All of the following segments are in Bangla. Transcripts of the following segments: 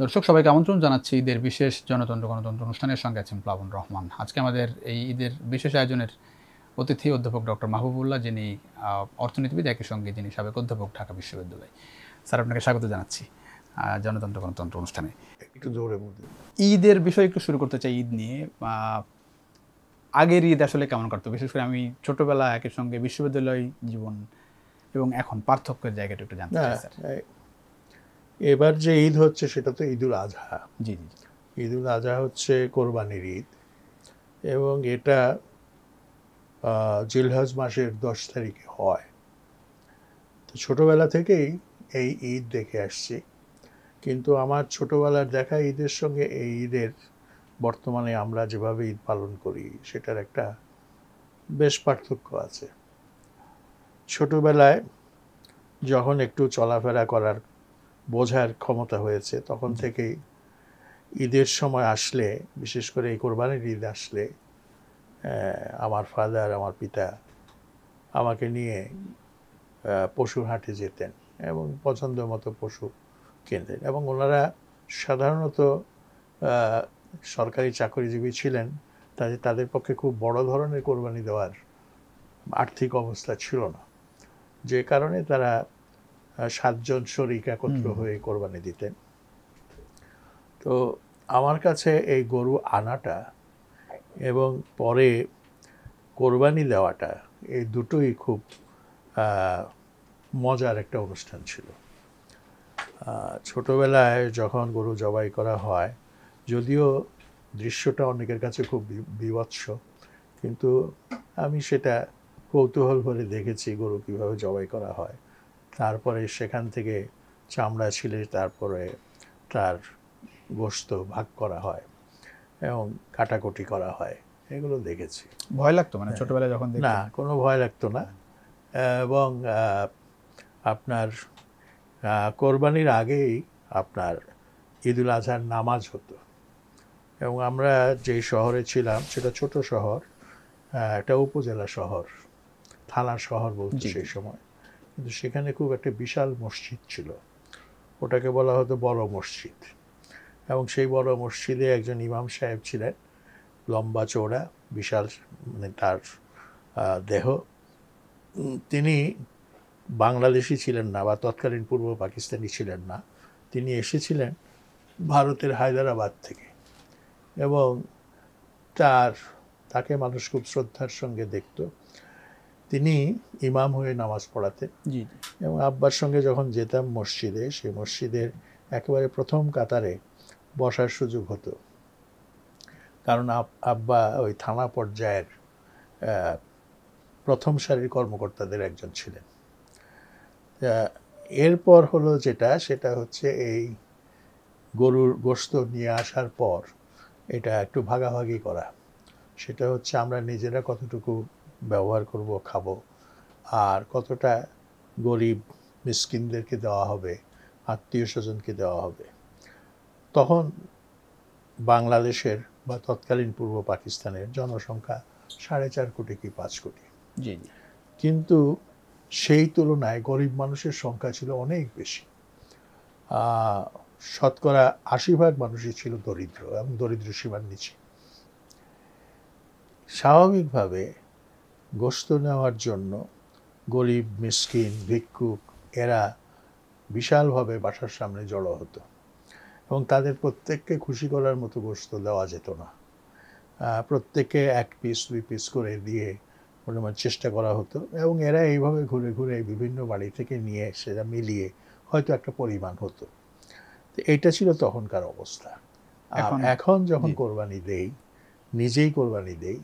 দর্শক সবাইকে আমন্ত্রণ জানাচ্ছি ঈদের বিশেষ জনতন্ত্র গণতন্ত্র অনুষ্ঠানের সঙ্গে আছেন প্লাবন রহমান। আজকে আমাদের এই ঈদের বিশেষ আয়োজনের অতিথি অধ্যাপক ডক্টর মাহবুবুল্লাহ, যিনি অর্থনীতিবিদ, একই সঙ্গে যিনি সাবেক অধ্যাপক ঢাকা বিশ্ববিদ্যালয়। স্যার, আপনাকে স্বাগত জানাচ্ছি জনতন্ত্র গণতন্ত্র অনুষ্ঠানে। একটু জোরে মধ্যে ঈদের বিষয়ে একটু শুরু করতে চাই। ঈদ নিয়ে আগের ঈদ আসলে কেমন কাটতো? বিশেষ করে আমি ছোটবেলা একই সঙ্গে বিশ্ববিদ্যালয় জীবন এবং এখন পার্থক্যের জায়গাটা একটু জানতে চাই স্যার। এবার যে ঈদ হচ্ছে সেটা তো ঈদুল আজহা। জি জি। ঈদুল আজহা হচ্ছে কোরবানির ঈদ, এবং এটা জিলহজ মাসের 10 তারিখে হয়। তো ছোটবেলা থেকেই এই ঈদ দেখে আসছি, কিন্তু আমার ছোটবেলার দেখা ঈদের সঙ্গে এই ঈদের বর্তমানে আমরা যেভাবে ঈদ পালন করি সেটার একটা বেশ পার্থক্য আছে। ছোটবেলায় যখন একটু চলাফেরা করার বোঝার ক্ষমতা হয়েছে, তখন থেকেই ঈদের সময় আসলে, বিশেষ করে এই কোরবানির ঈদ আসলে, আমার ফাদার, আমার পিতা আমাকে নিয়ে পশুর হাটে যেতেন এবং পছন্দ মতো পশু কিনতেন। এবং ওনারা সাধারণত সরকারি চাকরিজীবী ছিলেন, তাদের পক্ষে খুব বড় ধরনের কোরবানি দেওয়ার আর্থিক অবস্থা ছিল না, যে কারণে তারা 7 জন শরিক একত্র হয়ে কোরবানি দিতেন। তো আমার কাছে এই গরু আনাটা এবং পরে কোরবানি দেওয়াটা, এই দুটোই খুব মজার একটা অনুষ্ঠান ছিল। ছোটবেলায় যখন গরু জবাই করা হয়, যদিও দৃশ্যটা অনেকের কাছে খুব বীভৎস, কিন্তু আমি সেটা কৌতূহল ভরে দেখেছি গরু কীভাবে জবাই করা হয়। তারপরে সেখান থেকে চামড়া ছিলে তারপরে তার গোশত ভাগ করা হয় এবং কাটাকুটি করা হয়, এগুলো দেখেছি। ভয় লাগতো মানে ছোটবেলায় যখন? না, কোনো ভয় লাগতো না। এবং আপনার কোরবানির আগেই আপনার ঈদুল আজহার নামাজ হতো, এবং আমরা যেই শহরে ছিলাম সেটা ছোট শহর, একটা উপজেলা শহর, থানা শহর বলতো সেই সময়, কিন্তু সেখানে খুব একটা বিশাল মসজিদ ছিল, ওটাকে বলা হতো বড় মসজিদ। এবং সেই বড় মসজিদে একজন ইমাম সাহেব ছিলেন, লম্বা চওড়া, বিশাল, মানে তার দেহ। তিনি বাংলাদেশি ছিলেন না বা তৎকালীন পূর্ব পাকিস্তানি ছিলেন না, তিনি এসেছিলেন ভারতের হায়দ্রাবাদ থেকে, এবং তাকে মানুষ খুব শ্রদ্ধার সঙ্গে দেখত। তিনি ইমাম হয়ে নামাজ পড়াতেন, এবং আব্বার সঙ্গে যখন যেতাম মসজিদে, সেই মসজিদের একেবারে প্রথম কাতারে বসার সুযোগ হতো, কারণ আব্বা ওই থানা পর্যায়ের প্রথম সারির কর্মকর্তাদের একজন ছিলেন। এরপর হলো সেটা হচ্ছে এই গরুর গোশত নিয়ে আসার পর এটা একটু ভাগাভাগি করা। সেটা হচ্ছে আমরা নিজেরা কতটুকু ব্যবহার করব, খাবো, আর কতটা গরিব মিসকিনদেরকে দেওয়া হবে, আত্মীয় স্বজনকে দেওয়া হবে। তখন বাংলাদেশের বা তৎকালীন পূর্ব পাকিস্তানের জনসংখ্যা 4.5 কোটি কি 5 কোটি। জি। কিন্তু সেই তুলনায় গরিব মানুষের সংখ্যা ছিল অনেক বেশি। শতকরা 80% মানুষই ছিল দরিদ্র এবং দরিদ্র সীমার নিচে। স্বাভাবিকভাবে গোশত নেওয়ার জন্য গরিব, মিসকিন, ভিক্ষুক এরা বিশালভাবে বাসার সামনে জড়ো হতো, এবং তাদের প্রত্যেককে খুশি করার মতো গোশত দেওয়া যেত না। প্রত্যেককে 1 পিস 2 পিস করে দিয়ে মোটামুটি চেষ্টা করা হতো, এবং এরা এইভাবে ঘুরে ঘুরে বিভিন্ন বাড়ি থেকে নিয়ে সেটা মিলিয়ে হয়তো একটা পরিমাণ হতো। তো এইটা ছিল তখনকার অবস্থা। এখন যখন কোরবানি দেই, নিজেই কোরবানি দেই,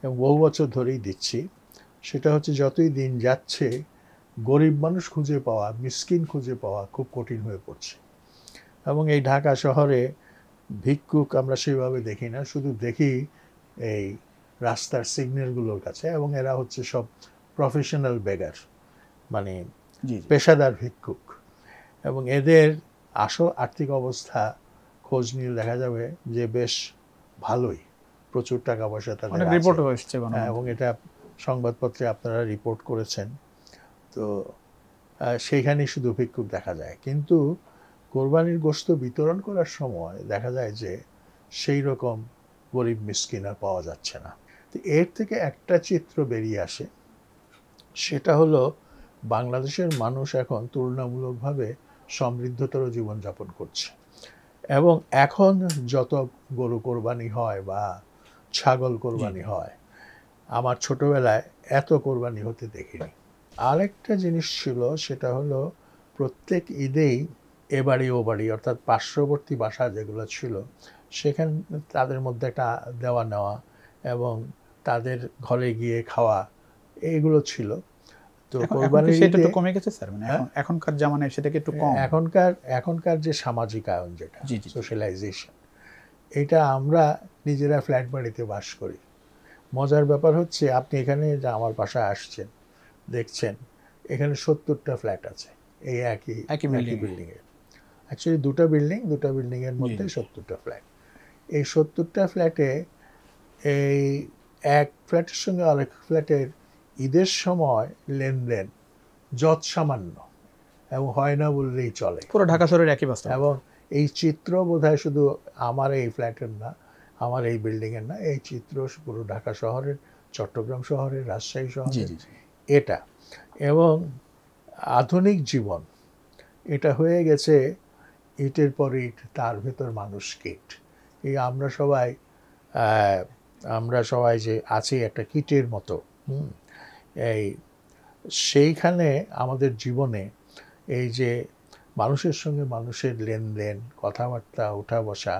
এবং বহু বছর ধরেই দিচ্ছি, সেটা হচ্ছে যতই দিন যাচ্ছে গরিব মানুষ খুঁজে পাওয়া, মিসকিন খুঁজে পাওয়া খুব কঠিন হয়ে পড়ছে। এবং এই ঢাকা শহরে ভিক্ষুক আমরা সেভাবে দেখি না, শুধু দেখি এই রাস্তার সিগন্যালগুলোর কাছে, এবং এরা হচ্ছে সব প্রফেশনাল বেগার, মানে পেশাদার ভিক্ষুক। এবং এদের আসল আর্থিক অবস্থা খোঁজ নিয়ে দেখা যাবে যে বেশ ভালোই, প্রচুর টাকা পয়সা তাদের আছে, রিপোর্টও এসেছে, এবং এটা সংবাদপত্রে আপনারা রিপোর্ট করেছেন। তো সেইখানেই শুধু ভিক্ষুক দেখা যায়। কিন্তু কোরবানির গোশত বিতরণ করার সময় দেখা যায় যে সেই রকম গরিব মিসকিন আর পাওয়া যাচ্ছে না। তো এর থেকে একটা চিত্র বেরিয়ে আসে, সেটা হলো বাংলাদেশের মানুষ এখন তুলনামূলকভাবে সমৃদ্ধতর জীবনযাপন করছে, এবং এখন যত গরু কোরবানি হয় বা ছাগল কোরবানি হয়, আমার ছোটবেলায় এত কোরবানি হতে দেখিনি। আরেকটা জিনিস ছিল, সেটা হলো প্রত্যেক ঈদেই এ বাড়ি ও বাড়ি অর্থাৎ পার্শ্ববর্তী বাসা যেগুলো ছিল সেখানে তাদের মধ্যে একটা দেওয়া নেওয়া এবং তাদের ঘরে গিয়ে খাওয়া, এইগুলো ছিল। তো কোরবানির সেটা ঈদে একটু কমে গেছে স্যার, মানে এখনকার জামানায় সেটাকে একটু কম। এখনকার যে সামাজিকায়ন, যেটা জি, জি। সোশ্যালাইজেশন, এটা আমরা নিজেরা ফ্ল্যাট বাড়িতে বাস করি। মজার ব্যাপার হচ্ছে, আপনি এখানে যে আমার বাসায় আসছেন, দেখছেন এখানে 70টা ফ্ল্যাট আছে এই একই বিল্ডিংয়ে। অ্যাকচুয়ালি দুটো বিল্ডিংয়ের মধ্যে 70টা ফ্ল্যাট। এই 70টা ফ্ল্যাটে এই এক ফ্ল্যাটের সঙ্গে আরেক ফ্ল্যাটের ঈদের সময় লেনদেন যৎ সামান্য, এবং হয় না বললেই চলে। পুরো ঢাকা শহরের একই বাস্তব। এবং এই চিত্র বোধহয় শুধু আমার এই ফ্ল্যাটের না, আমার এই বিল্ডিংয়ের না, এই চিত্র পুরো ঢাকা শহরের, চট্টগ্রাম শহরের, রাজশাহী শহরের এটা। এবং আধুনিক জীবন এটা হয়ে গেছে ইটের পর ইট, তার ভেতর মানুষ কীট। এই আমরা সবাই যে আছি একটা কীটের মতো। এই সেইখানে আমাদের জীবনে এই যে মানুষের সঙ্গে মানুষের লেনদেন, কথাবার্তা, ওঠা বসা,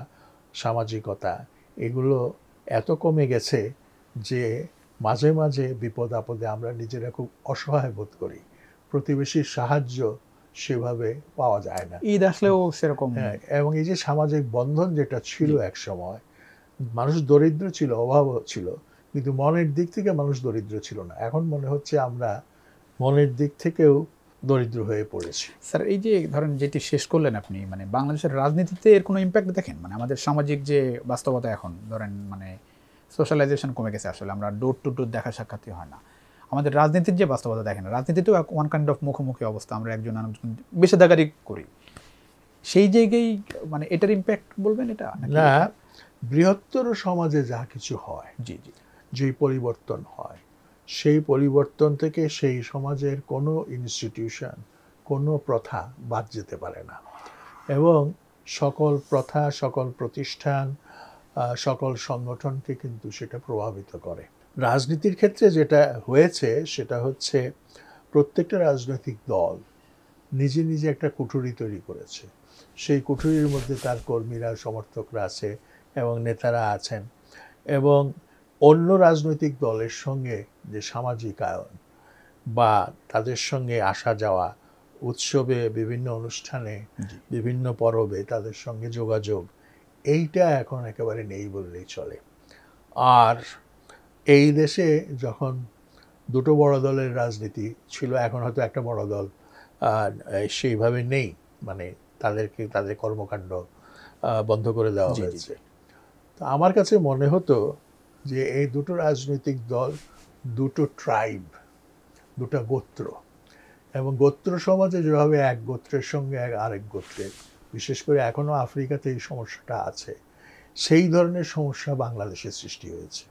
সামাজিকতা, এগুলো এত কমে গেছে যে মাঝে মাঝে বিপদ আপদে আমরা নিজেরা খুব অসহায় বোধ করি। প্রতিবেশীর সাহায্য সেভাবে পাওয়া যায় না। ঈদ আসলেও সেরকম। হ্যাঁ, এবং এই যে সামাজিক বন্ধন যেটা ছিল এক সময়, মানুষ দরিদ্র ছিল, অভাবও ছিল, কিন্তু মনের দিক থেকে মানুষ দরিদ্র ছিল না। এখন মনে হচ্ছে আমরা মনের দিক থেকেও দরিদ্র হয়ে পড়েছি। স্যার, এই যে ধরেন যেটি শেষ করলেন আপনি, মানে বাংলাদেশের রাজনীতিতে এর কোনো ইম্প্যাক্ট দেখেন? মানে আমাদের সামাজিক যে বাস্তবতা এখন ধরেন, মানে সোশ্যালাইজেশন কমে গেছে, আসলে আমরা ডোর টু ডোর দেখা সাক্ষাৎই হয় না। আমাদের রাজনীতির যে বাস্তবতা দেখেন, রাজনীতিতেও ওয়ান কাইন্ড অফ মুখোমুখি অবস্থা, আমরা একজন আরেকজন বেশাদাগারি করি। সেই জায়গায় মানে এটার ইম্প্যাক্ট বলবেন এটা? না, বৃহত্তর সমাজে যা কিছু হয়, জি জি, যে পরিবর্তন হয়, সেই পরিবর্তন থেকে সেই সমাজের কোনো ইনস্টিটিউশন, কোনো প্রথা বাদ যেতে পারে না। এবং সকল প্রথা, সকল প্রতিষ্ঠান, সকল সংগঠনকে কিন্তু সেটা প্রভাবিত করে। রাজনীতির ক্ষেত্রে যেটা হয়েছে সেটা হচ্ছে প্রত্যেকটা রাজনৈতিক দল নিজে নিজে একটা কুঠুরি তৈরি করেছে। সেই কুঠুরির মধ্যে তার কর্মীরা, সমর্থকরা আছে এবং নেতারা আছেন, এবং অন্য রাজনৈতিক দলের সঙ্গে যে সামাজিকায়ন বা তাদের সঙ্গে আসা যাওয়া, উৎসবে, বিভিন্ন অনুষ্ঠানে, বিভিন্ন পরবে তাদের সঙ্গে যোগাযোগ, এইটা এখন একেবারে নেই বললেই চলে। আর এই দেশে যখন দুটো বড় দলের রাজনীতি ছিল, এখন হয়তো একটা বড় দল সেইভাবে নেই, মানে তাদের কর্মকাণ্ড বন্ধ করে দেওয়া হয়েছে। তো আমার কাছে মনে হতো যে এই দুটো রাজনৈতিক দল দুটো ট্রাইব, দুটো গোত্র, এবং গোত্র সমাজে যেভাবে এক গোত্রের সঙ্গে আরেক গোত্রের, বিশেষ করে এখনও আফ্রিকাতে এই সমস্যাটা আছে, সেই ধরনের সমস্যা বাংলাদেশে সৃষ্টি হয়েছে।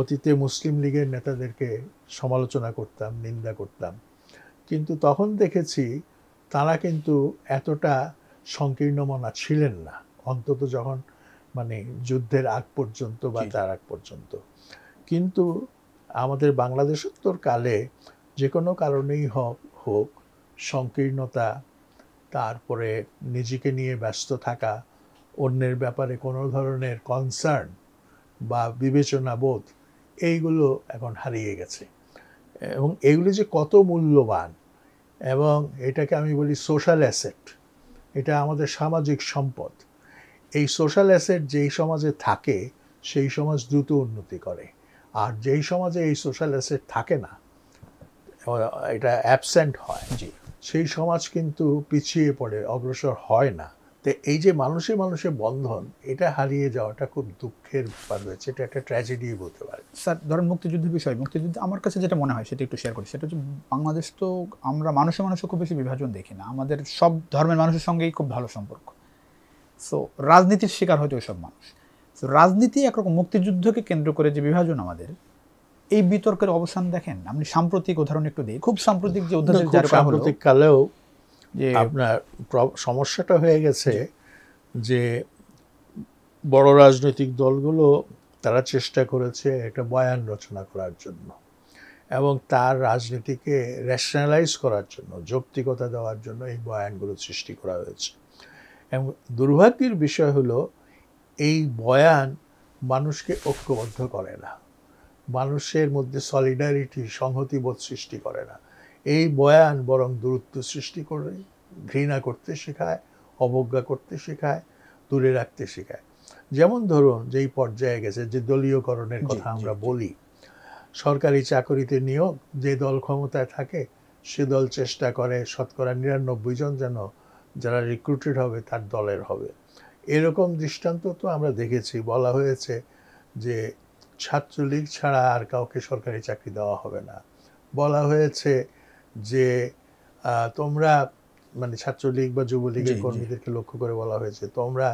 অতীতে মুসলিম লীগের নেতাদেরকে সমালোচনা করতাম, নিন্দা করতাম, কিন্তু তখন দেখেছি তারা কিন্তু এতটা সংকীর্ণমনা ছিলেন না, অন্তত যখন মানে যুদ্ধের আগ পর্যন্ত বা তার আগ পর্যন্ত। কিন্তু আমাদের বাংলাদেশোত্তর কালে যে কোনো কারণেই হোক, সংকীর্ণতা, তারপরে নিজেকে নিয়ে ব্যস্ত থাকা, অন্যের ব্যাপারে কোনো ধরনের কনসার্ন বা বিবেচনা বোধ, এইগুলো এখন হারিয়ে গেছে। এবং এগুলি যে কত মূল্যবান, এবং এটাকে আমি বলি সোশ্যাল অ্যাসেট, এটা আমাদের সামাজিক সম্পদ। এই সোশ্যাল অ্যাসেট যেই সমাজে থাকে সেই সমাজ দ্রুত উন্নতি করে, আর যেই সমাজে এই সোশ্যাল অ্যাসেট থাকে না, এটা অ্যাবসেন্ট হয়, সেই সমাজ কিন্তু পিছিয়ে পড়ে, অগ্রসর হয় না, তো এই যে মানুষে মানুষে বন্ধন, এটা হারিয়ে যাওয়াটা খুব দুঃখের ব্যাপার হয়েছে, এটা একটা ট্র্যাজেডি বলতে পারে। স্যার ধরেন মুক্তিযুদ্ধের বিষয়, মুক্তিযুদ্ধ আমার কাছে যেটা মনে হয় সেটা একটু শেয়ার করি। সেটা হচ্ছে বাংলাদেশ তো আমরা মানুষে মানুষে খুব বেশি বিভাজন দেখি না, আমাদের সব ধর্মের মানুষের সঙ্গেই খুব ভালো সম্পর্ক। সো রাজনীতির শিকার হয়তো ওইসব মানুষ। সো রাজনীতি একরকম, মুক্তিযুদ্ধকে কেন্দ্র করে যে বিভাজন আমাদের, এই বিতর্কের অবসান দেখেন। আপনি সাম্প্রতিক উদাহরণ একটু দিই, খুব সাম্প্রতিক যে অধ্যাদেশ খুব জারি করা হলো, সাম্প্রতিক কালেও যে আপনার সমস্যাটা হয়ে গেছে যে বড় রাজনৈতিক দলগুলো তারা চেষ্টা করেছে একটা বয়ান রচনা করার জন্য এবং তার রাজনীতিকে রেশনালাইজ করার জন্য, যৌক্তিকতা দেওয়ার জন্য এই বয়ানগুলো সৃষ্টি করা হয়েছে। এবং দুর্ভাগ্যের বিষয় হলো এই বয়ান মানুষকে ঐক্যবদ্ধ করে না, মানুষের মধ্যে সলিডারিটি, সংহতিবোধ সৃষ্টি করে না। এই বয়ান বরং দূরত্ব সৃষ্টি করে, ঘৃণা করতে শেখায়, অবজ্ঞা করতে শেখায়, দূরে রাখতে শেখায়। যেমন ধরুন যেই পর্যায়ে গেছে, যে দলীয়করণের কথা আমরা বলি, সরকারি চাকরিতে নিয়োগ, যে দল ক্ষমতায় থাকে সে দল চেষ্টা করে শতকরা ৯৯ জন যেন যারা রিক্রুটেড হবে তার দলের হবে। এরকম দৃষ্টান্ত তো আমরা দেখেছি। বলা হয়েছে যে ছাত্রলীগ ছাড়া আর কাউকে সরকারি চাকরি দেওয়া হবে না। বলা হয়েছে যে তোমরা, মানে ছাত্রলীগ বা যুবলীগের কর্মীদেরকে লক্ষ্য করে বলা হয়েছে, তোমরা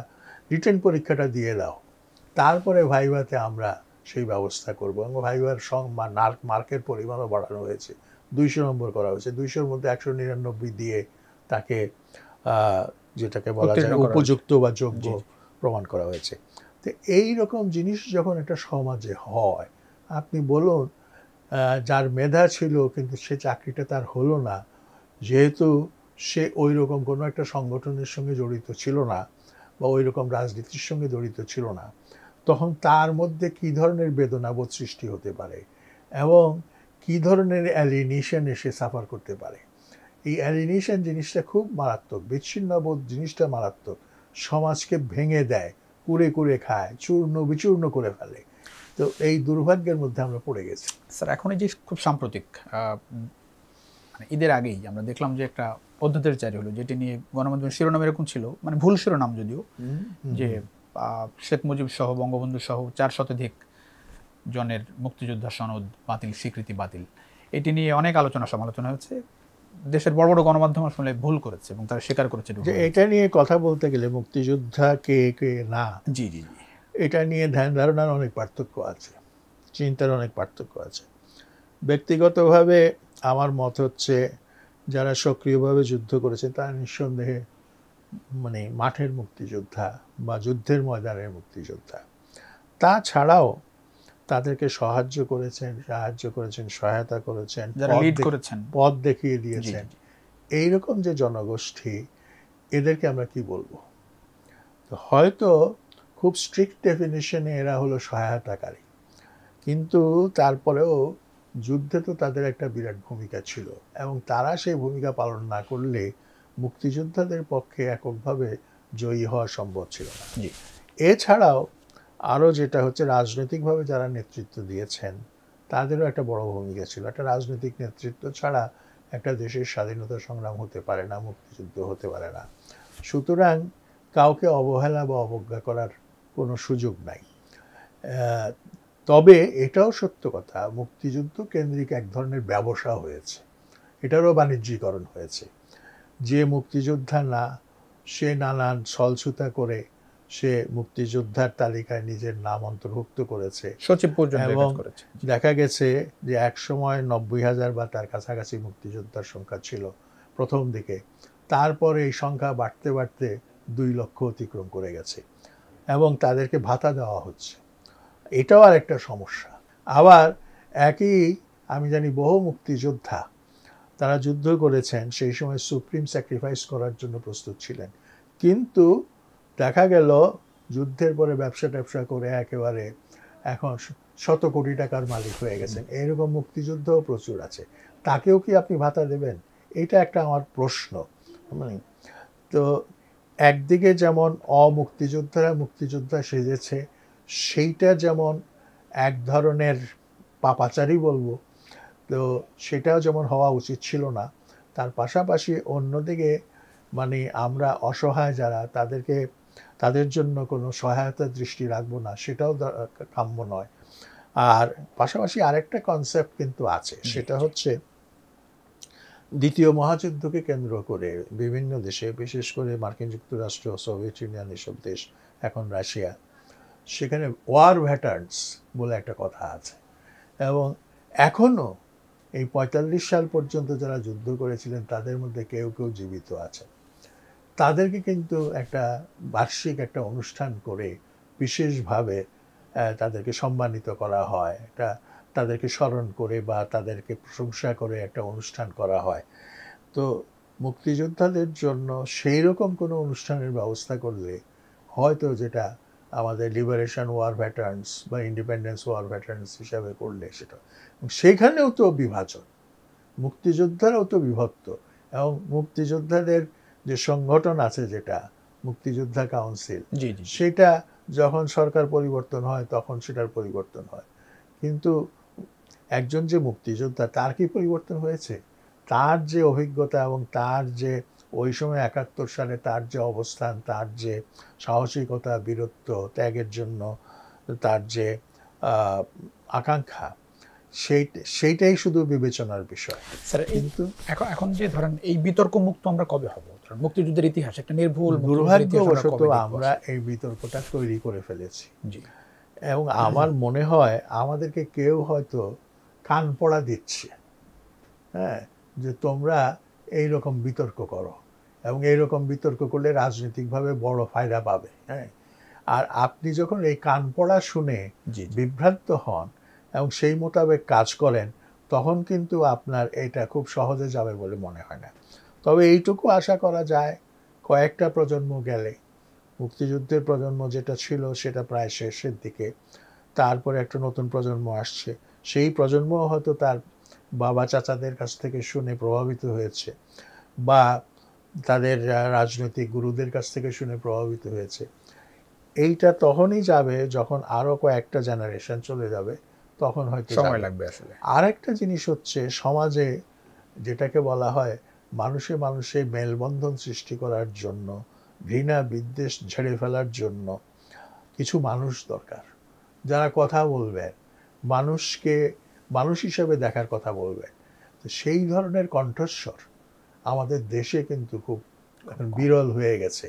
রিটেন পরীক্ষাটা দিয়ে দাও, তারপরে ভাইভাতে আমরা সেই ব্যবস্থা করবো। এবং ভাইভার মার্কের পরিমাণও বাড়ানো হয়েছে, 200 নম্বর করা হয়েছে। 200-র মধ্যে 199 দিয়ে তাকে যেটাকে বলা যায় উপযুক্ত বা যোগ্য প্রমাণ করা হয়েছে। তো এই রকম জিনিস যখন একটা সমাজে হয়, আপনি বলুন যার মেধা ছিল কিন্তু সে চাকরিটা তার হলো না, যেহেতু সে ওই রকম কোনো একটা সংগঠনের সঙ্গে জড়িত ছিল না বা ওই রকম রাজনীতির সঙ্গে জড়িত ছিল না, তখন তার মধ্যে কী ধরনের বেদনাবোধ সৃষ্টি হতে পারে এবং কী ধরনের অ্যালিনেশন এসে সাফার করতে পারে। এই অ্যালিনেশন জিনিসটা খুব মারাত্মক, বিচ্ছিন্নবোধ জিনিসটা মারাত্মক, সমাজকে ভেঙে দেয়, কুড়ে কুড়ে খায়, চূর্ণ বিচূর্ণ করে ফেলে। তো এই দুর্ভাগ্যের মধ্যে আমরা পড়ে গেছি। স্যার এখন এই যে খুব সাম্প্রতিক, মানে ঈদের আগেই আমরা দেখলাম যে একটা অধ্যাদেশ জারি হলো, যেটি নিয়ে গণমাধ্যমের শিরোনাম এরকম ছিল, মানে ভুল শিরোনাম যদিও, যে শেখ মুজিব সহ বঙ্গবন্ধু সহ 4 শতাধিক জনের মুক্তিযোদ্ধা সনদ বাতিল, স্বীকৃতি বাতিল। এটি নিয়ে অনেক আলোচনা সমালোচনা হচ্ছে। দেশের বড় বড় গণমাধ্যম আসলে ভুল করেছে এবং তারা স্বীকার করেছে। যে এটা নিয়ে কথা বলতে গেলে মুক্তিযোদ্ধা কে কে না, জি জি জি, এটা নিয়ে ধ্যান ধারণার অনেক পার্থক্য আছে, চিন্তার অনেক পার্থক্য আছে। ব্যক্তিগতভাবে আমার মত হচ্ছে যারা সক্রিয়ভাবে যুদ্ধ করেছে তারা নিঃসন্দেহে মানে মাঠের মুক্তিযোদ্ধা বা যুদ্ধের ময়দানের মুক্তিযোদ্ধা। তাছাড়াও তাদেরকে সাহায্য করেছেন, সহায়তা করেছেন, পথ দেখিয়ে দিয়েছেন। এইরকম যে জনগোষ্ঠী, এদেরকে আমরা কি বলবো? হয়তো খুব স্ট্রিক্ট ডেফিনিশনে এরা হলো সহায়তাকারী, কিন্তু তারপরেও যুদ্ধে তো তাদের একটা বিরাট ভূমিকা ছিল এবং তারা সেই ভূমিকা পালন না করলে মুক্তিযোদ্ধাদের পক্ষে এককভাবে জয়ী হওয়া সম্ভব ছিল না। এছাড়াও আরও যেটা হচ্ছে, রাজনৈতিকভাবে যারা নেতৃত্ব দিয়েছেন তাদেরও একটা বড় ভূমিকা ছিল। একটা রাজনৈতিক নেতৃত্ব ছাড়া একটা দেশের স্বাধীনতা সংগ্রাম হতে পারে না, মুক্তিযুদ্ধ হতে পারে না। সুতরাং কাউকে অবহেলা বা অবজ্ঞা করার কোনো সুযোগ নাই। তবে এটাও সত্য কথা, মুক্তিযুদ্ধ কেন্দ্রিক এক ধরনের ব্যবসা হয়েছে, এটারও বাণিজ্যিকরণ হয়েছে। যে মুক্তিযোদ্ধা না, সে নানান ছলছুতা করে সে মুক্তিযোদ্ধার তালিকায় নিজের নাম অন্তর্ভুক্ত করেছে, এবং দেখা গেছে যে এক সময় 90,000 বা তার কাছাকাছি মুক্তিযোদ্ধার সংখ্যা ছিল প্রথম দিকে, তারপরে এই সংখ্যা বাড়তে বাড়তে 2 লক্ষ অতিক্রম করে গেছে এবং তাদেরকে ভাতা দেওয়া হচ্ছে। এটাও আর একটা সমস্যা। আবার একই আমি জানি বহু মুক্তিযোদ্ধা তারা যুদ্ধ করেছেন, সেই সময় সুপ্রিম স্যাক্রিফাইস করার জন্য প্রস্তুত ছিলেন, কিন্তু দেখা গেল যুদ্ধের পরে ব্যবসা ট্যাবসা করে একেবারে এখন শত কোটি টাকার মালিক হয়ে গেছেন। এরকম মুক্তিযুদ্ধও প্রচুর আছে। তাকেও কি আপনি ভাতা দেবেন? এটা একটা আমার প্রশ্ন। মানে তো একদিকে যেমন অমুক্তিযোদ্ধারা মুক্তিযোদ্ধা সেজেছে, সেইটা যেমন এক ধরনের পাপাচারী বলবো, তো সেটাও যেমন হওয়া উচিত ছিল না। তার পাশাপাশি অন্যদিকে মানে আমরা অসহায় যারা তাদের জন্য কোনো সহায়তার দৃষ্টি রাখবো না, সেটাও কাম্য নয়। আর পাশাপাশি আরেকটা কনসেপ্ট কিন্তু আছে, সেটা হচ্ছে দ্বিতীয় মহাযুদ্ধকে কেন্দ্র করে বিভিন্ন দেশে, বিশেষ করে মার্কিন যুক্তরাষ্ট্র, সোভিয়েত ইউনিয়ন, এসব দেশ, এখন রাশিয়া, সেখানে ওয়ার ভ্যাটার্নস বলে একটা কথা আছে। এবং এখনও এই ৪৫ সাল পর্যন্ত যারা যুদ্ধ করেছিলেন তাদের মধ্যে কেউ কেউ জীবিত আছে। তাদেরকে কিন্তু একটা বার্ষিক একটা অনুষ্ঠান করে বিশেষভাবে তাদেরকে সম্মানিত করা হয়, একটা তাদেরকে স্মরণ করে বা তাদেরকে প্রশংসা করে একটা অনুষ্ঠান করা হয়। তো মুক্তিযোদ্ধাদের জন্য সেই রকম কোনো অনুষ্ঠানের ব্যবস্থা করলে হয়তো, যেটা আমাদের লিবারেশন ওয়ার ভ্যাটার্নস বা ইন্ডিপেন্ডেন্স ওয়ার ভ্যাটার্নস হিসাবে করলে সেটা, সেখানেও তো বিভাজন, মুক্তিযোদ্ধারাও তো বিভক্ত। এবং মুক্তিযোদ্ধাদের যে সংগঠন আছে, যেটা মুক্তিযোদ্ধা কাউন্সিল, সেটা যখন সরকার পরিবর্তন হয় তখন সেটার পরিবর্তন হয়। কিন্তু একজন যে মুক্তিযোদ্ধা, তার কি পরিবর্তন হয়েছে? তার যে অভিজ্ঞতা এবং তার যে ওই সময় ৭১ সালে তার যে অবস্থান, তার যে সাহসিকতা, বীরত্ব, ত্যাগের জন্য তার যে আকাঙ্ক্ষা, সেইটাই শুধু বিবেচনার বিষয়। স্যার, কিন্তু এখন যে ধরেন এই বিতর্ক মুক্ত আমরা কবে হব? মুক্তিযুদ্ধের ইতিহাস একটা নির্ভুল, দুর্ভাগ্যবশত আমরা এই বিতর্কটা তৈরি করে ফেলেছি। এবং আমার মনে হয় আমাদেরকে কেউ হয়তো কান পড়া দিচ্ছে, হ্যাঁ, যে তোমরা এইরকম বিতর্ক করো এবং এইরকম বিতর্ক করলে রাজনৈতিকভাবে বড় ফায়দা পাবে। হ্যাঁ, আর আপনি যখন এই কান পড়া শুনে বিভ্রান্ত হন এবং সেই মোতাবেক কাজ করেন, তখন কিন্তু আপনার এটা খুব সহজে যাবে বলে মনে হয় না। তবে এইটুকু আশা করা যায়, কয়েকটা প্রজন্ম গেলে, মুক্তিযুদ্ধের প্রজন্ম যেটা ছিল সেটা প্রায় শেষের দিকে, তারপরে একটা নতুন প্রজন্ম আসছে, সেই প্রজন্ম হয়তো তার বাবা চাচাদের কাছ থেকে শুনে প্রভাবিত হয়েছে বা তাদের রাজনৈতিক গুরুদের কাছ থেকে শুনে প্রভাবিত হয়েছে। এইটা তখনই যাবে যখন আরও কয়েকটা জেনারেশন চলে যাবে, তখন হয়তো সময় লাগবে। আসলে আরেকটা জিনিস হচ্ছে, সমাজে যেটাকে বলা হয় মানুষে মানুষে মেলবন্ধন সৃষ্টি করার জন্য, ঘৃণা বিদ্বেষ ঝেড়ে ফেলার জন্য কিছু মানুষ দরকার, যারা কথা বলবেন, মানুষকে মানুষ হিসেবে দেখার কথা বলবেন। তো সেই ধরনের কণ্ঠস্বর আমাদের দেশে কিন্তু খুব বিরল হয়ে গেছে।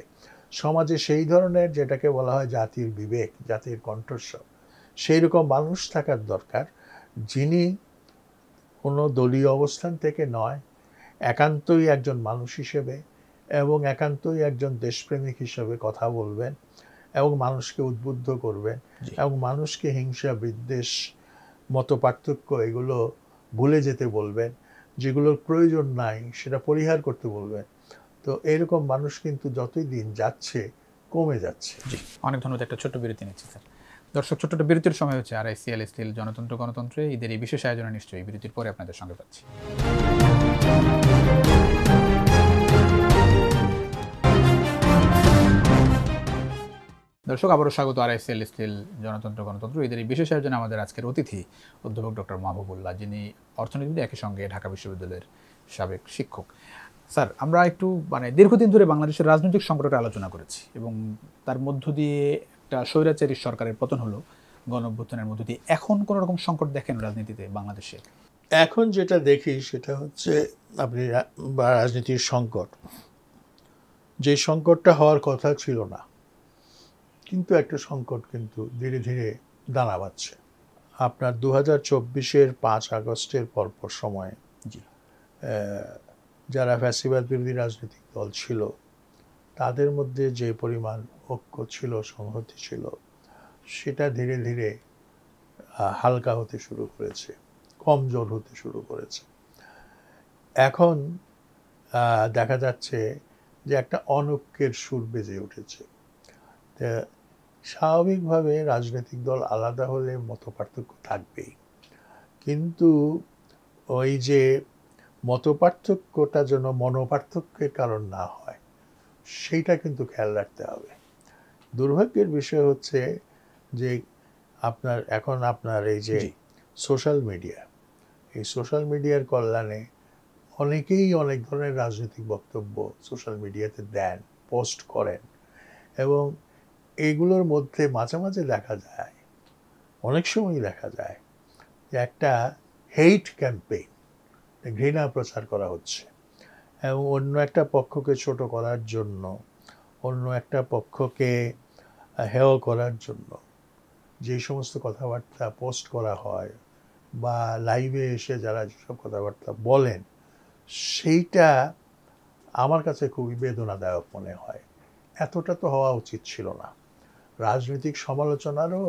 সমাজে সেই ধরনের, যেটাকে বলা হয় জাতির বিবেক, জাতির কণ্ঠস্বর, সেই রকম মানুষ থাকার দরকার, যিনি কোনো দলীয় অবস্থান থেকে নয়, একান্তই একজন মানুষ হিসেবে এবং একান্তই একজন দেশপ্রেমিক হিসেবে কথা বলবেন এবং মানুষকে উদ্বুদ্ধ করবেন এবং মানুষকে হিংসা, বিদ্বেষ, মত পার্থক্য এগুলো ভুলে যেতে বলবেন, যেগুলোর প্রয়োজন নাই সেটা পরিহার করতে বলবেন। তো এরকম মানুষ কিন্তু যতই দিন যাচ্ছে কমে যাচ্ছে। জি, অনেক ধন্যবাদ। একটা ছোট্ট বিরতি নিচ্ছি স্যার। দর্শক, ছোট্ট বিরতির সময় হচ্ছে। RICL স্টিল জনতন্ত্র গণতন্ত্রে ঈদের এই বিশেষ আয়োজনে নিশ্চয়ই বিরতির পরে আপনাদের সঙ্গে পাচ্ছি। দর্শক, আবারও স্বাগত RICL স্টিল জনতন্ত্র গণতন্ত্র ঈদের এই বিশেষ আয়োজনে। আমাদের আজকের অতিথি অধ্যাপক ডক্টর মাহবুবুল্লাহ, যিনি অর্থনীতিবিদ, একই সঙ্গে ঢাকা বিশ্ববিদ্যালয়ের সাবেক শিক্ষক। স্যার, আমরা একটু দীর্ঘদিন ধরে বাংলাদেশের রাজনৈতিক সংকটের আলোচনা করেছি এবং তার মধ্য দিয়ে একটা স্বৈরাচারী সরকারের পতন হলো গণঅভ্যুত্থানের মধ্য দিয়ে। এখন কোনো রকম সংকট দেখেন রাজনীতিতে বাংলাদেশে? এখন যেটা দেখি সেটা হচ্ছে আপনি রাজনীতির সংকট, যে সংকটটা হওয়ার কথা ছিল না, কিন্তু একটা সংকট কিন্তু ধীরে ধীরে দানা বাঁধছে। আপনার 2024-এর 5 আগস্টের পরপর সময়ে যারা ফ্যাসিবাদ বিরোধী রাজনৈতিক দল ছিল, তাদের মধ্যে যে পরিমাণ ঐক্য ছিল, সংহতি ছিল, সেটা ধীরে ধীরে হালকা হতে শুরু করেছে, কমজোর হতে শুরু করেছে। এখন দেখা যাচ্ছে যে একটা অনৈক্যের সুর বেজে উঠেছে। স্বাভাবিকভাবে রাজনৈতিক দল আলাদা হলে মতপার্থক্য থাকবেই, কিন্তু ওই যে মতপার্থক্যটা যেন মনোপার্থক্যের কারণ না হয়, সেইটা কিন্তু খেয়াল রাখতে হবে। দুর্ভাগ্যের বিষয় হচ্ছে যে আপনার এই যে সোশ্যাল মিডিয়া, এই সোশ্যাল মিডিয়ার কল্যাণে অনেকেই অনেক ধরনের রাজনৈতিক বক্তব্য সোশ্যাল মিডিয়াতে দেন, পোস্ট করেন, এবং এগুলোর মধ্যে মাঝে মাঝে দেখা যায়, অনেক সময় দেখা যায় যে একটা হেইট ক্যাম্পেইন, ঘৃণা প্রচার করা হচ্ছে, এবং অন্য একটা পক্ষকে ছোট করার জন্য, অন্য একটা পক্ষকে হেয় করার জন্য যে সমস্ত কথাবার্তা পোস্ট করা হয় বা লাইভে এসে যারা যেসব কথাবার্তা বলেন, সেইটা আমার কাছে খুবই বেদনাদায়ক মনে হয়। এতটা তো হওয়া উচিত ছিল না। রাজনৈতিক সমালোচনারও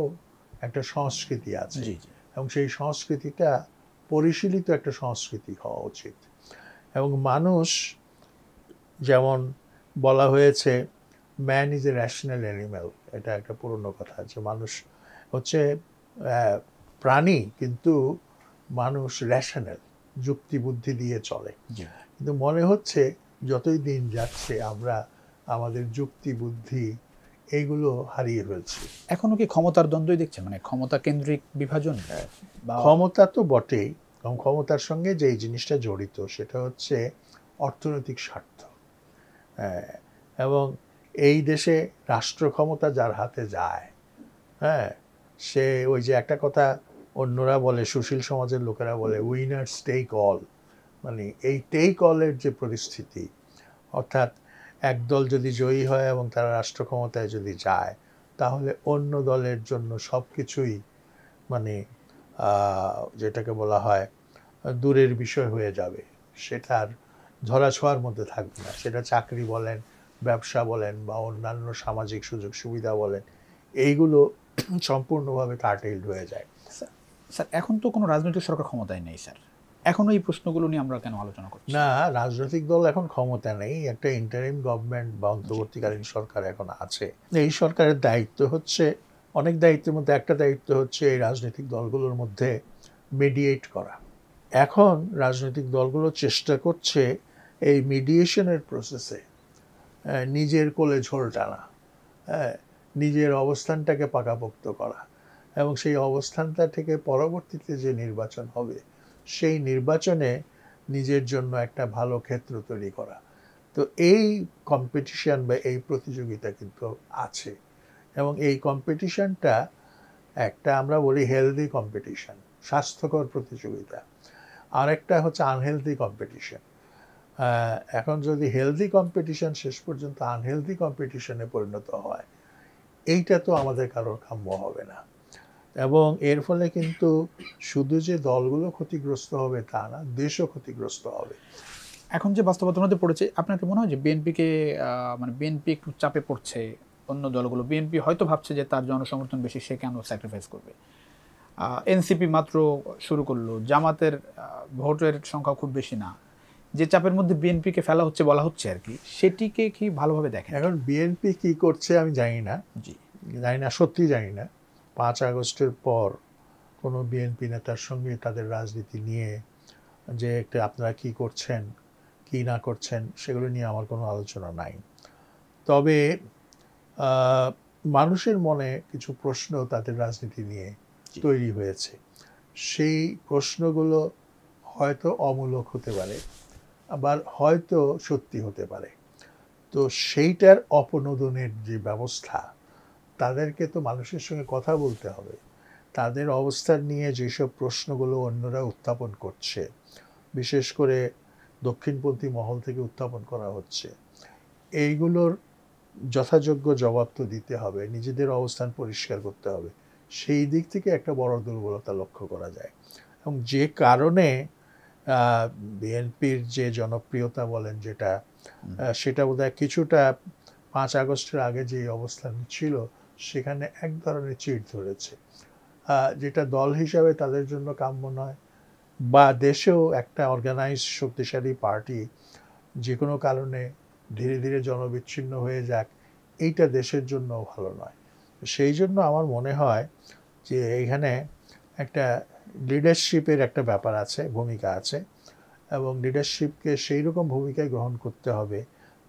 একটা সংস্কৃতি আছে, জি জি এবং সেই সংস্কৃতিটা পরিশীলিত একটা সংস্কৃতি হওয়া উচিত। এবং মানুষ, যেমন বলা হয়েছে, man is a rational animal, এটা একটা পুরনো কথা, যে মানুষ হচ্ছে প্রাণী, কিন্তু মানুষ র্যাশনাল, যুক্তি বুদ্ধি দিয়ে চলে। জি। কিন্তু মনে হচ্ছে যতই দিন যাচ্ছে আমরা আমাদের যুক্তি বুদ্ধি এইগুলো হারিয়ে ফেলছি। এখনো কি ক্ষমতার দ্বন্দ্বই দেখছে, মানে ক্ষমতা কেন্দ্রিক বিভাজন বা ক্ষমতা তো বটেই, এবং ক্ষমতার সঙ্গে যেই জিনিসটা জড়িত সেটা হচ্ছে অর্থনৈতিক স্বার্থ। হ্যাঁ, এবং এই দেশে রাষ্ট্র ক্ষমতা যার হাতে যায়, হ্যাঁ, সে ওই যে একটা কথা অন্যরা বলে, সুশীল সমাজের লোকেরা বলে, উইনার্স টেক অল। মানে এই টেক অলের যে পরিস্থিতি, অর্থাৎ একদল যদি জয়ী হয় এবং তারা রাষ্ট্র ক্ষমতায় যদি যায়, তাহলে অন্য দলের জন্য সব কিছুই মানে যেটাকে বলা হয় দূরের বিষয় হয়ে যাবে, সেটার ধরাছোঁয়ার মধ্যে থাকবে না। সেটা চাকরি বলেন, ব্যবসা বলেন, বা অন্যান্য সামাজিক সুযোগ সুবিধা বলেন, এইগুলো সম্পূর্ণভাবে কার্টেলড হয়ে যায়। স্যার এখন তো কোনো রাজনৈতিক সরকার ক্ষমতায় নেই স্যার, এখনো এই প্রশ্নগুলো নিয়ে আমরা কেন আলোচনা করছি? না, রাজনৈতিক দল এখন ক্ষমতা নেই, একটা ইন্টারিম গভর্নমেন্ট বা অন্তর্বর্তীকালীন সরকার এখন আছে। এই সরকারের দায়িত্ব হচ্ছে, অনেক দায়িত্বের মধ্যে একটা দায়িত্ব হচ্ছে এই রাজনৈতিক দলগুলোর মধ্যে মিডিয়েট করা। এখন রাজনৈতিক দলগুলো চেষ্টা করছে এই মিডিয়েশনের প্রসেসে নিজের কোলে ঝোল টানা, হ্যাঁ, নিজের অবস্থানটাকে পাকাপোক্ত করা, এবং সেই অবস্থানটা থেকে পরবর্তীতে যে নির্বাচন হবে সেই নির্বাচনে নিজের জন্য একটা ভালো ক্ষেত্র তৈরি করা। তো এই কম্পিটিশন বা এই প্রতিযোগিতা কিন্তু আছে, এবং এই কম্পিটিশনটা একটা আমরা বলি হেলদি কম্পিটিশন, স্বাস্থ্যকর প্রতিযোগিতা। আরেকটা হচ্ছে আনহেলদি কম্পিটিশন। এখন যদি হেলদি কম্পিটিশন শেষ পর্যন্ত আনহেলদি কম্পিটিশনে পরিণত হয়, এইটা তো আমাদের কারোর কাম্য হবে না। এবং এর ফলে কিন্তু শুধু যে দলগুলো ক্ষতিগ্রস্ত হবে তা না, দেশও ক্ষতিগ্রস্ত হবে। এখন যে বাস্তবতার মধ্যে পড়েছে, আপনার কি মনে হয় যে বিএনপিকে মানে বিএনপি একটু চাপে পড়ছে অন্য দলগুলো? বিএনপি হয়তো ভাবছে যে তার জনসমর্থন বেশি, সে কেন স্যাক্রিফাইস করবে? এনসিপি মাত্র শুরু করলো, জামাতের ভোটের সংখ্যা খুব বেশি না, যে চাপের মধ্যে বিএনপিকে ফেলা হচ্ছে বলা হচ্ছে আর কি, সেটিকে কি ভালোভাবে দেখেন? এখন বিএনপি কি করছে আমি জানি না, জি সত্যি জানি না। 5 আগস্টের পর কোনো বিএনপি নেতার সঙ্গে তাদের রাজনীতি নিয়ে যে একটা আপনারা কি করছেন কি না করছেন সেগুলো নিয়ে আমার কোনো আলোচনা নাই। তবে মানুষের মনে কিছু প্রশ্ন তাদের রাজনীতি নিয়ে তৈরি হয়েছে। সেই প্রশ্নগুলো হয়তো অমূলক হতে পারে, আবার হয়তো সত্যি হতে পারে। তো সেইটার অপনোদনের যে ব্যবস্থা, তাদেরকে তো মানুষের সঙ্গে কথা বলতে হবে। তাদের অবস্থান নিয়ে যেসব প্রশ্নগুলো অন্যরা উত্থাপন করছে, বিশেষ করে দক্ষিণপন্থী মহল থেকে উত্থাপন করা হচ্ছে, এইগুলোর যথাযোগ্য জবাব তো দিতে হবে, নিজেদের অবস্থান পরিষ্কার করতে হবে। সেই দিক থেকে একটা বড় দুর্বলতা লক্ষ্য করা যায়, এবং যে কারণে বিএনপির যে জনপ্রিয়তা বলেন যেটা, সেটা বোধহয় কিছুটা 5 আগস্টের আগে যে অবস্থান ছিল সেখানে এক ধরনের চিড় ধরেছে, যেটা দল হিসাবে তাদের জন্য কাম্য নয়, বা দেশেও একটা অর্গানাইজ শক্তিশালী পার্টি যে কোনো কারণে ধীরে ধীরে জনবিচ্ছিন্ন হয়ে যাক, এইটা দেশের জন্য ভালো নয়। সেই জন্য আমার মনে হয় যে এখানে একটা লিডারশিপের একটা ব্যাপার আছে, ভূমিকা আছে, এবং লিডারশিপকে সেই রকম ভূমিকায় গ্রহণ করতে হবে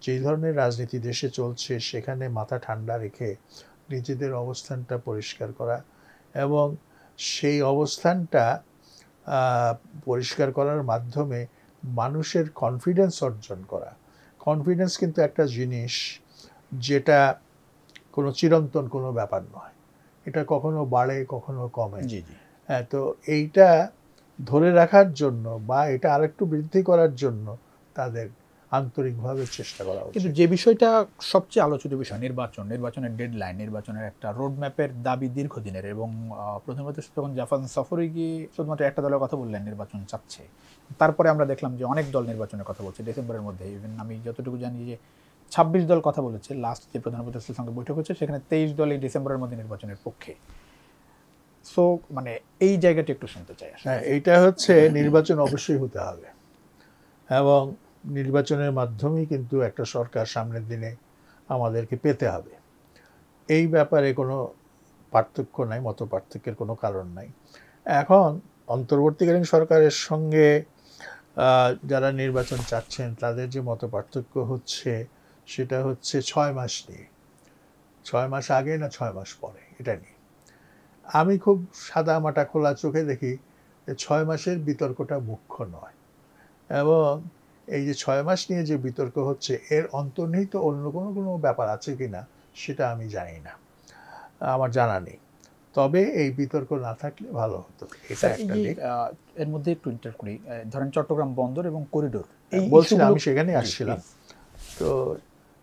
যেই ধরনের রাজনীতি দেশে চলছে সেখানে মাথা ঠান্ডা রেখে নিজেদের অবস্থানটা পরিষ্কার করা, এবং সেই অবস্থানটা পরিষ্কার করার মাধ্যমে মানুষের কনফিডেন্স অর্জন করা। কনফিডেন্স কিন্তু একটা জিনিস যেটা কোনো চিরন্তন কোনো ব্যাপার নয়, এটা কখনো বাড়ে কখনো কমে। জি জি। হ্যাঁ, তো এইটা ধরে রাখার জন্য বা এটা আরেকটু বৃদ্ধি করার জন্য তাদের আন্তরিকভাবে চেষ্টা করা কিন্তু উচিত। যে বিষয়টা সবচেয়ে আলোচিত বিষয় নির্বাচনের ডেডলাইন, নির্বাচনের একটা রোডম্যাপের দাবি দীর্ঘদিনের, এবং প্রথমত যখন জাফর সফরে গিয়ে শুধুমাত্র একটা দলের কথা বললেন নির্বাচন চাচ্ছে, তারপরে আমরা দেখলাম যে অনেক দল নির্বাচনের কথা বলছে ডিসেম্বরের মধ্যে। ইভেন আমি যতটুকু জানি যে 26 দল কথা বলেছে, লাস্ট যে প্রধান উপদেষ্টার সঙ্গে বৈঠক হচ্ছে সেখানে 23 দল এই ডিসেম্বরের মধ্যে নির্বাচনের পক্ষে। সো মানে এই জায়গাটা একটু শুনতে চাই আসলে। হ্যাঁ, এইটা হচ্ছে নির্বাচন অবশ্যই হতে হবে এবং নির্বাচনের মাধ্যমেই কিন্তু একটা সরকার সামনের দিনে আমাদেরকে পেতে হবে। এই ব্যাপারে কোনো পার্থক্য নাই, মত পার্থক্যের কোনো কারণ নাই। এখন অন্তর্বর্তীকালীন সরকারের সঙ্গে যারা নির্বাচন চাচ্ছেন তাদের যে মত পার্থক্য হচ্ছে সেটা হচ্ছে 6 মাস নিয়ে, 6 মাস আগে না 6 মাস পরে, এটা নিয়ে। আমি খুব সাদা মাটা খোলা চোখে দেখি যে 6 মাসের বিতর্কটা মুখ্য নয়, এবং এই যে 6 মাস নিয়ে যে বিতর্ক হচ্ছে এর অন্তর্নিহিত অন্য কোনো ব্যাপার আছে কিনা সেটা আমি জানি না, আমার জানা নেই। তবে এই বিতর্ক না থাকলে ভালো হতো, এটা একটা দিক। এর মধ্যে একটু ইন্টার করি, ধরেন চট্টগ্রাম বন্দর এবং করিডোর, এই বলছিলাম আমি সেখানে আসছিলাম। তো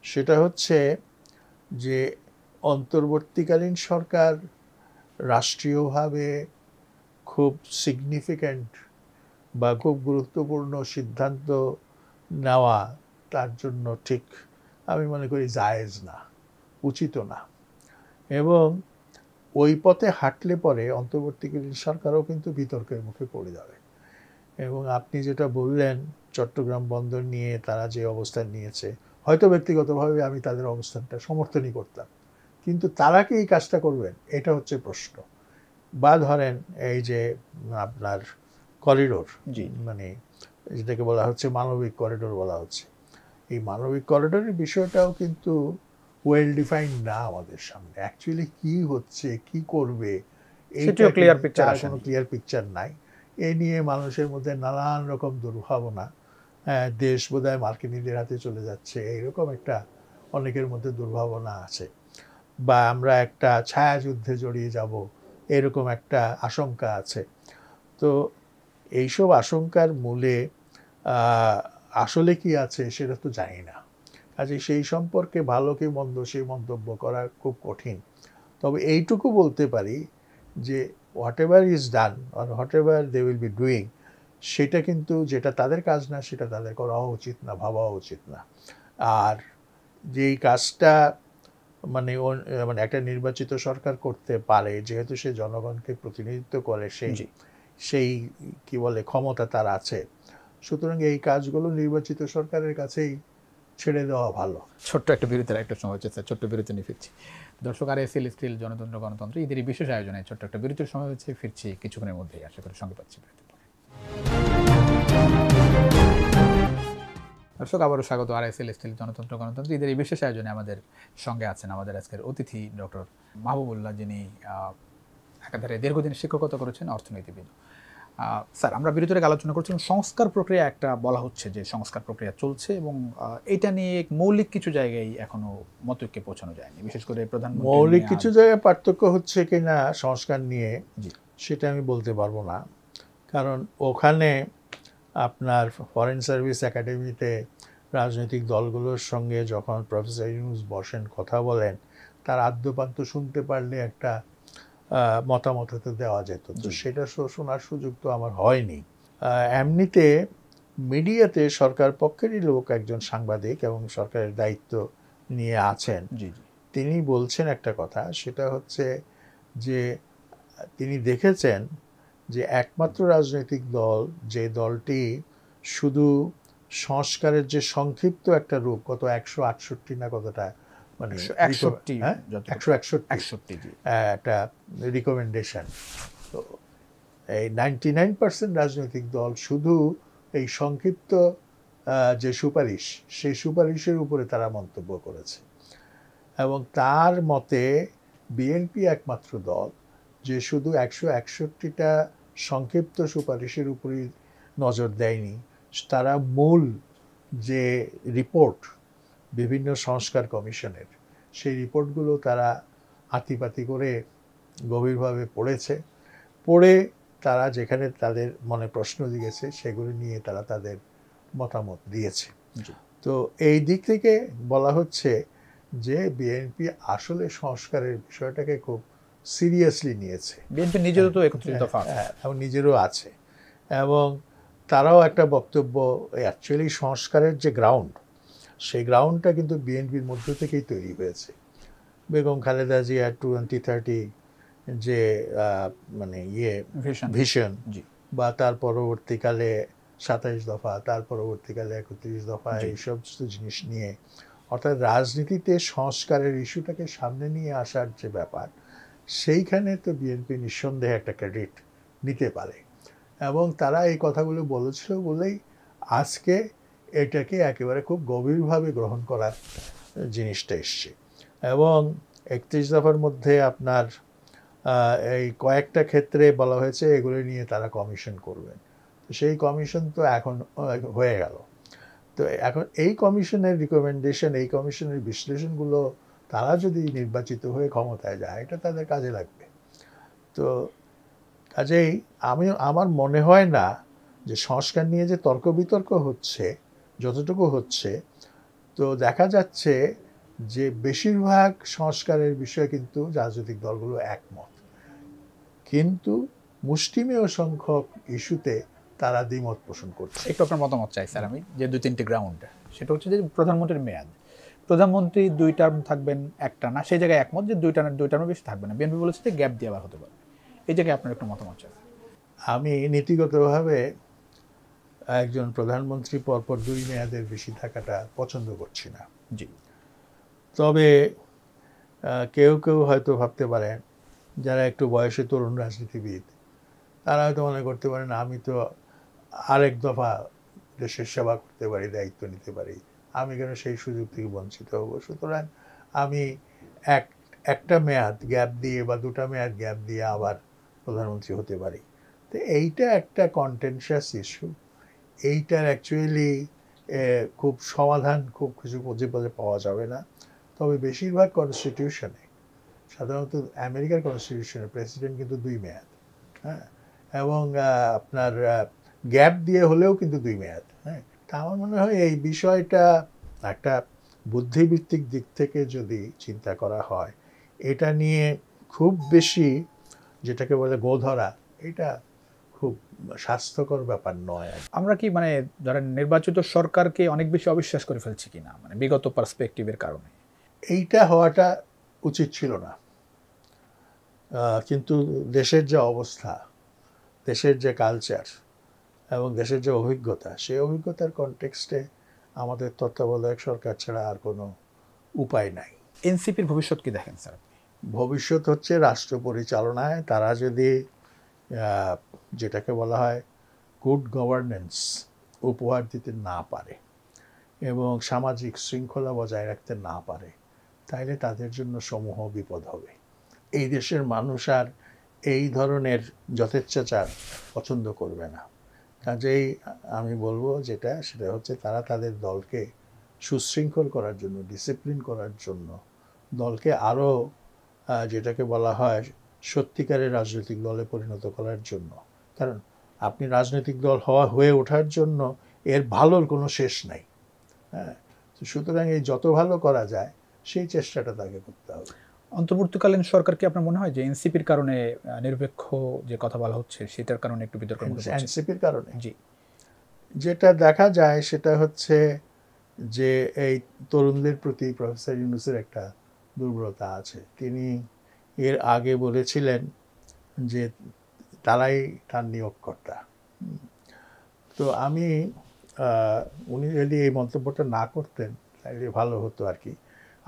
সেটা হচ্ছে যে অন্তর্বর্তীকালীন সরকার রাষ্ট্রীয়ভাবে খুব সিগনিফিক্যান্ট বা খুব গুরুত্বপূর্ণ সিদ্ধান্ত নেওয়া তার জন্য ঠিক আমি মনে করি জায়েজ না, উচিত না। এবং ওই পথে হাঁটলে পরে অন্তর্বর্তীকালীন সরকারও কিন্তু বিতর্কের মুখে পড়ে যাবে। এবং আপনি যেটা বললেন চট্টগ্রাম বন্দর নিয়ে তারা যে অবস্থান নিয়েছে, হয়তো ব্যক্তিগতভাবে আমি তাদের অবস্থানটা সমর্থনই করতাম, কিন্তু তারা কি এই কাজটা করবেন এটা হচ্ছে প্রশ্ন। বা ধরেন এই যে আপনার করিডোর, মানে যেটাকে বলা হচ্ছে মানবিক করিডোর বলা হচ্ছে, এই মানবিক করিডোরের বিষয়টাও কিন্তু ওয়েল ডিফাইন্ড না আমাদের সামনে। অ্যাকচুয়ালি কি হচ্ছে, কি করবে, এইটাও ক্লিয়ার পিকচার, কোনো ক্লিয়ার পিকচার নাই। এই নিয়ে মানুষের মধ্যে নানান রকম দুর্ভাবনা, দেশ বোধহয় মার্কিনীদের হাতে চলে যাচ্ছে এইরকম একটা অনেকের মধ্যে দুর্ভাবনা আছে, বা আমরা একটা ছায়াযুদ্ধে জড়িয়ে যাব এরকম একটা আশঙ্কা আছে। তো এইসব আশঙ্কার মূলে আসলে কি আছে সেটা তো জানি না, কাজে সেই সম্পর্কে ভালো কি মন্দ সেই মন্তব্য করা খুব কঠিন। তবে এইটুকু বলতে পারি যে whatever is done or whatever they will be doing, সেটা কিন্তু যেটা তাদের কাজ না সেটা তাদের করা উচিত না, ভাবা উচিত না। আর যেই কাজটা মানে একটা নির্বাচিত সরকার করতে পারে, যেহেতু সে জনগণকে প্রতিনিধিত্ব করে, সেই কি বলে ক্ষমতা তার আছে, সুতরাং এই কাজগুলো নির্বাচিত সরকারের কাছেই ছেড়ে দেওয়া ভালো। ছোট্ট একটা বিরতির একটা সময় হচ্ছে, ছোট্ট বিরতি নিয়ে ফিরছি। দর্শক, আর এসএল স্টিল জনতন্ত্র গণতন্ত্র ঈদের বিশেষ আয়োজনে ছোট্ট একটা বিরতির সময় হচ্ছে, ফিরছি কিছুক্ষণের মধ্যেই, আশা করি সঙ্গে পাচ্ছি বিরতির পরে। দর্শক, আবারও স্বাগত আর এসএল স্টিল জনতন্ত্র গণতন্ত্র ঈদের এই বিশেষ আয়োজনে। আমাদের সঙ্গে আছেন আমাদের আজকের অতিথি ডক্টর মাহবুবুল্লাহ, যিনি একাধারে দীর্ঘদিন শিক্ষকতা করেছেন, অর্থনীতিবিদ। স্যার, আমরা বিরতির আগে আলোচনা করছিলাম সংস্কার প্রক্রিয়া, একটা বলা হচ্ছে যে সংস্কার প্রক্রিয়া চলছে, এবং এটা নিয়ে মৌলিক কিছু জায়গায় এখনো মতৈক্যে পৌঁছানো যায়নি, বিশেষ করে প্রধানমন্ত্রী। মৌলিক কিছু জায়গায় পার্থক্য হচ্ছে কিনা সংস্কার নিয়ে সেটা আমি বলতে পারবো না, কারণ ওখানে আপনার ফরেন সার্ভিস একাডেমিতে রাজনৈতিক দলগুলোর সঙ্গে যখন প্রফেসর ইউনূস বসেন, কথা বলেন, তার আদ্যপান্ত শুনতে পারলে একটা মতামত দেওয়া যেত, তো সেটা শোনার সুযোগ তো আমার হয়নি। এমনিতে মিডিয়াতে সরকার পক্ষেরই লোক একজন সাংবাদিক এবং সরকারের দায়িত্ব নিয়ে আছেন, তিনি বলছেন একটা কথা, সেটা হচ্ছে যে তিনি দেখেছেন যে একমাত্র রাজনৈতিক দল, যে দলটি শুধু সংস্কারের যে সংক্ষিপ্ত একটা রূপ, কত 168 না কতটা, মানে 161 একটা রিকমেন্ডেশন, তো এই 99% রাজনৈতিক দল শুধু এই সংক্ষিপ্ত যে সুপারিশ, সেই সুপারিশের উপরে তারা মন্তব্য করেছে। এবং তার মতে বিএনপি একমাত্র দল যে শুধু 161টা সংক্ষিপ্ত সুপারিশের উপরই নজর দেয়নি, তারা মূল যে রিপোর্ট বিভিন্ন সংস্কার কমিশনের, সেই রিপোর্টগুলো তারা আতিপাতি করে গভীরভাবে পড়েছে। পড়ে তারা যেখানে তাদের মনে প্রশ্ন দিয়েছে সেগুলি নিয়ে তারা তাদের মতামত দিয়েছে। তো এই দিক থেকে বলা হচ্ছে যে বিএনপি আসলে সংস্কারের বিষয়টাকে খুব সিরিয়াসলি নিয়েছে। বিএনপি নিজেরও তো ৩১ দফা আছে, এবং নিজেরও আছে, এবং তারাও একটা বক্তব্য, অ্যাকচুয়ালি সংস্কারের যে গ্রাউন্ড, সেই গ্রাউন্ডটা কিন্তু বিএনপির মধ্য থেকেই তৈরি হয়েছে। বেগম খালেদা জিয়া 2030 যে মানে ভিশন, বা তার পরবর্তীকালে ২৭ দফা, তার পরবর্তীকালে ৩১ দফা, এইসব জিনিস নিয়ে, অর্থাৎ রাজনীতিতে সংস্কারের ইস্যুটাকে সামনে নিয়ে আসার যে ব্যাপার, সেইখানে তো বিএনপি নিঃসন্দেহে একটা ক্রেডিট নিতে পারে। এবং তারা এই কথাগুলো বলেছিল বলেই আজকে এটাকে একেবারে খুব গভীরভাবে গ্রহণ করার জিনিসটা এসছে। এবং ৩১ দফার মধ্যে আপনার এই কয়েকটা ক্ষেত্রে বলা হয়েছে এগুলো নিয়ে তারা কমিশন করবেন। তো সেই কমিশন তো এখন হয়ে গেল। তো এখন এই কমিশনের রিকমেন্ডেশন, এই কমিশনের বিশ্লেষণগুলো তারা যদি নির্বাচিত হয়ে ক্ষমতায় যায়, এটা তাদের কাজে লাগবে। তো কাজেই আমার মনে হয় না যে সংস্কার নিয়ে যে তর্ক বিতর্ক হচ্ছে, যতটুকু হচ্ছে, তো দেখা যাচ্ছে যে বেশিরভাগ সংস্কারের বিষয়ে কিন্তু রাজনৈতিক দলগুলো একমত, কিন্তু মুষ্টিমেয় সংখ্যক ইস্যুতে তারা দ্বিমত পোষণ করছে। একটু আপনার মতামত চাই স্যার আমি, যে ২-৩টি গ্রাউন্ড, সেটা হচ্ছে যে প্রধানমন্ত্রীর মেয়াদ, প্রধানমন্ত্রী 2 টার্ম থাকবেন, একটা না, সেই জায়গায় একমত যে 2 টার্মের বেশি থাকবে না। বিএনপি বলেছে যে গ্যাপ দিয়ে আবার হতে পারে। এই জায়গায় আপনার একটু মতামত চাই। আমি নীতিগতভাবে একজন প্রধানমন্ত্রী পরপর 2 মেয়াদের বেশি থাকাটা পছন্দ করছি না। জি। তবে কেউ কেউ হয়তো ভাবতে পারেন, যারা একটু বয়সে তরুণ রাজনীতিবিদ, তারা হয়তো মনে করতে পারেন আমি তো আরেক দফা দেশের সেবা করতে পারি, দায়িত্ব নিতে পারি, আমি কেন সেই সুযোগ থেকে বঞ্চিত হব। সুতরাং আমি একটা মেয়াদ গ্যাপ দিয়ে বা 2টা মেয়াদ গ্যাপ দিয়ে আবার প্রধানমন্ত্রী হতে পারি। তো এইটা একটা কন্টেনশাস ইস্যু। এইটার অ্যাকচুয়ালি খুব সমাধান খুব কিছু পদে পাওয়া যাবে না। তবে বেশিরভাগ কনস্টিটিউশনে, সাধারণত আমেরিকার কনস্টিটিউশনে প্রেসিডেন্ট কিন্তু 2 মেয়াদ, হ্যাঁ, এবং আপনার গ্যাপ দিয়ে হলেও কিন্তু 2 মেয়াদ। হ্যাঁ, তা আমার মনে হয় এই বিষয়টা একটা বুদ্ধিবৃত্তিক দিক থেকে যদি চিন্তা করা হয়, এটা নিয়ে খুব বেশি যেটাকে বলে গোধরা, এটা খুব স্বাস্থ্যকর ব্যাপার নয়। আমরা কি মানে ধরেন নির্বাচিত সরকারকে অনেক বেশি অবিশ্বাস করে ফেলছি কিনা, মানে বিগত পার্সপেক্টিভের কারণে? এইটা হওয়াটা উচিত ছিল না। কিন্তু দেশের যে অবস্থা, দেশের যে কালচার এবং দেশের যে অভিজ্ঞতা, সেই অভিজ্ঞতার কনটেক্সটে আমাদের তত্ত্বাবধায়ক সরকার ছাড়া আর কোনো উপায় নাই। এনসিপির ভবিষ্যৎ কি দেখেন স্যার? ভবিষ্যৎ হচ্ছে রাষ্ট্র পরিচালনায় তারা যদি যেটাকে বলা হয় গুড গভর্নেন্স উপহার দিতে না পারে এবং সামাজিক শৃঙ্খলা বজায় রাখতে না পারে, তাহলে তাদের জন্য সমূহ বিপদ হবে। এই দেশের মানুষ আর এই ধরনের যথেচ্ছাচার পছন্দ করবে না। কাজেই আমি বলবো সেটা হচ্ছে তারা তাদের দলকে সুশৃঙ্খল করার জন্য, ডিসিপ্লিন করার জন্য, দলকে আরও যেটাকে বলা হয় সত্যিকারের রাজনৈতিক দলে পরিণত করার জন্য। কারণ আপনি রাজনৈতিক দল হয়ে ওঠার জন্য এর ভালোর কোনো শেষ নাই। হ্যাঁ, সুতরাং এই যত ভালো করা যায় সেই চেষ্টাটা তাকে করতে হবে। অন্তর্বর্তীকালীন সরকার কি আপনার মনে হয় যে এনসিপির কারণে নিরপেক্ষ যে কথা বলা হচ্ছে সেটার কারণে একটু বিতর্ক? এনসিপির কারণে জি, যেটা দেখা যায় সেটা হচ্ছে যে এই তরুণদের প্রতি প্রফেসর ইউনূসের একটা দুর্বলতা আছে। তিনি এর আগে বলেছিলেন যে তারাই তার নিয়োগকর্তা। তো আমি উনি যদি এই মন্তব্যটা না করতেন তাহলে ভালো হতো আর কি।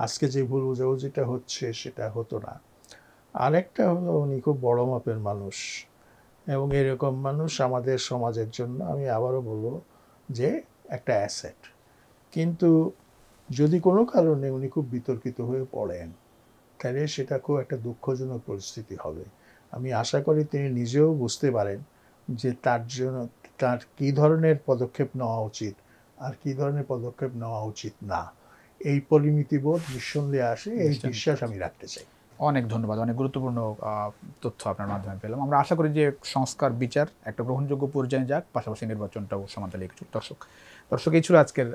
আজকে যে ভুল বোঝাবুঝিটা হচ্ছে সেটা হতো না। আরেকটা হলো উনি খুব বড় মাপের মানুষ, এবং এরকম মানুষ আমাদের সমাজের জন্য, আমি আবারও বলবো যে একটা অ্যাসেট। কিন্তু যদি কোনো কারণে উনি খুব বিতর্কিত হয়ে পড়েন, তাহলে সেটা খুব একটা দুঃখজনক পরিস্থিতি হবে। আমি আশা করি তিনি নিজেও বুঝতে পারেন যে তার জন্য তার কী ধরনের পদক্ষেপ নেওয়া উচিত আর কী ধরনের পদক্ষেপ নেওয়া উচিত না, এই পরিমিতিবোধ নিঃসন্দেহে আসে, এই বিশ্বাস আমি রাখতে চাই। অনেক ধন্যবাদ, অনেক গুরুত্বপূর্ণ তথ্য আপনার মাধ্যমে পেলাম। আমরা আশা করি যে সংস্কার বিচার একটা গ্রহণযোগ্য পর্যায়ে যাক, পাশাপাশি নির্বাচনটাও সমান্তরাল কিছু। দর্শক এই ছিল আজকের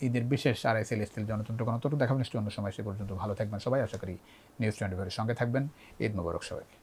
ঈদের বিশেষ RSL স্টিল জনতন্ত্র গণতন্ত্র। দেখাবেন নিশ্চয়ই অন্য সময়। সে পর্যন্ত ভালো থাকবেন সবাই। আশা করি নিউজ 24 এর সঙ্গে থাকবেন। ঈদ মোবারক সবাইকে।